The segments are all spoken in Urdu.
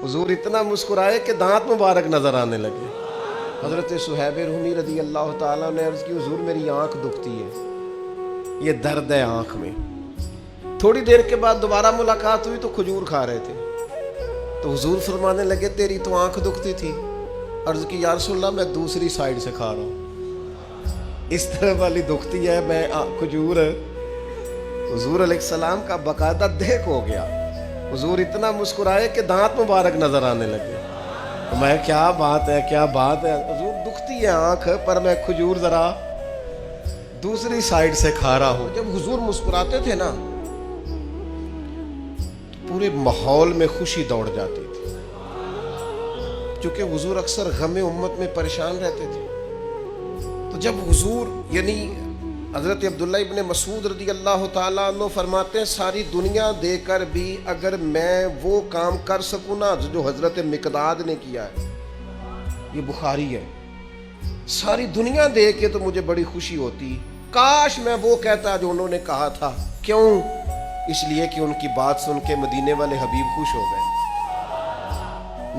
حضور اتنا مسکرائے کہ دانت مبارک نظر آنے لگے۔ حضرت صہیب رومی رضی اللہ تعالیٰ نے عرض کی حضور میری آنکھ دکھتی ہے، یہ درد ہے آنکھ میں۔ تھوڑی دیر کے بعد دوبارہ ملاقات ہوئی تو کھجور کھا رہے تھے، تو حضور فرمانے لگے تیری تو آنکھ دکھتی تھی۔ عرض کی یا رسول اللہ میں دوسری سائیڈ سے کھا رہا ہوں، اس طرح والی دکھتی ہے میں کھجور۔ حضور علیہ السلام کا باقاعدہ دیکھ ہو گیا، حضور اتنا مسکرائے کہ دانت مبارک نظر آنے لگے۔ میں کیا بات ہے، کیا بات ہے، حضور دکھتی ہے آنکھ پر میں کھجور ذرا دوسری سائیڈ سے کھا رہا ہوں۔ جب حضور مسکراتے تھے نا پورے ماحول میں خوشی دوڑ جاتی تھی، کیونکہ حضور اکثر غم امت میں پریشان رہتے تھے۔ تو جب حضور یعنی حضرت عبداللہ ابن مسعود رضی اللہ تعالیٰ عنہ فرماتے ہیں ساری دنیا دے کر بھی اگر میں وہ کام کر سکوں نا جو حضرت مقداد نے کیا ہے، یہ بخاری ہے، ساری دنیا دے کے تو مجھے بڑی خوشی ہوتی، کاش میں وہ کہتا جو انہوں نے کہا تھا۔ کیوں؟ اس لیے کہ ان کی بات سن کے مدینے والے حبیب خوش ہو گئے۔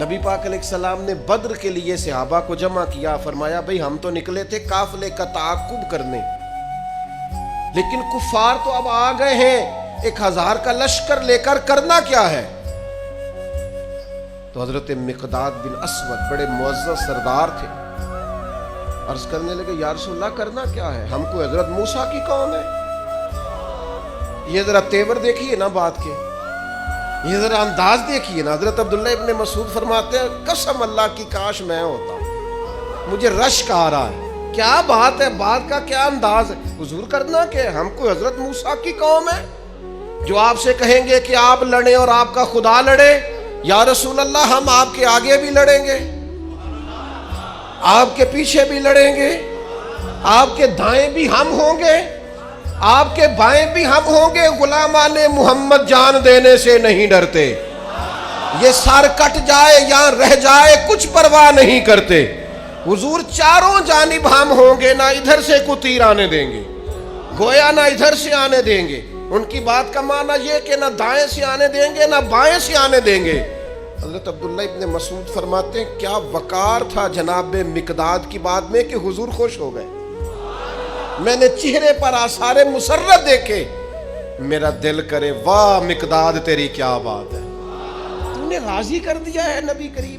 نبی پاک علیہ السلام نے بدر کے لیے صحابہ کو جمع کیا، فرمایا بھئی ہم تو نکلے تھے قافلے کا تعاقب کرنے، لیکن کفار تو اب آ گئے ہیں 1000 کا لشکر لے کر، کرنا کیا ہے؟ تو حضرت مقداد بن اسود بڑے معزز سردار تھے، عرض کرنے لگے یا رسول اللہ کرنا کیا ہے؟ ہم کو حضرت موسیٰ کی قوم ہے۔ یہ ذرا تیور دیکھیے نا بات کے، یہ ذرا انداز دیکھیے نا۔ حضرت عبداللہ ابن مسعود فرماتے ہیں قسم اللہ کی کاش میں ہوتا، مجھے رشک آ رہا ہے، کیا بات ہے، بات کا کیا انداز ہے۔ حضور کرنا کہ ہم کو حضرت موسیٰ کی قوم ہے جو آپ سے کہیں گے کہ آپ لڑیں اور آپ کا خدا لڑے، یا رسول اللہ ہم آپ کے آگے بھی لڑیں گے، آپ کے پیچھے بھی لڑیں گے، آپ کے دائیں بھی ہم ہوں گے، آپ کے بائیں بھی ہم ہوں گے، غلامان محمد جان دینے سے نہیں ڈرتے، یہ سر کٹ جائے یا رہ جائے کچھ پرواہ نہیں کرتے۔ حضور چاروں جانب ہم ہوں گے، نہ ادھر سے کو تیر آنے دیں گے، گویا نہ ادھر سے آنے دیں گے۔ ان کی بات کا معنی یہ کہ نہ دائیں سے آنے دیں گے نہ بائیں سے آنے دیں گے۔ حضرت عبداللہ ابن مسعود فرماتے ہیں کیا وقار تھا جناب مقداد کی بات میں کہ حضور خوش ہو گئے۔ میں نے چہرے پر آثار مسرت دیکھے، میرا دل کرے واہ مقداد تیری کیا بات ہے، تو نے راضی کر دیا ہے نبی کریم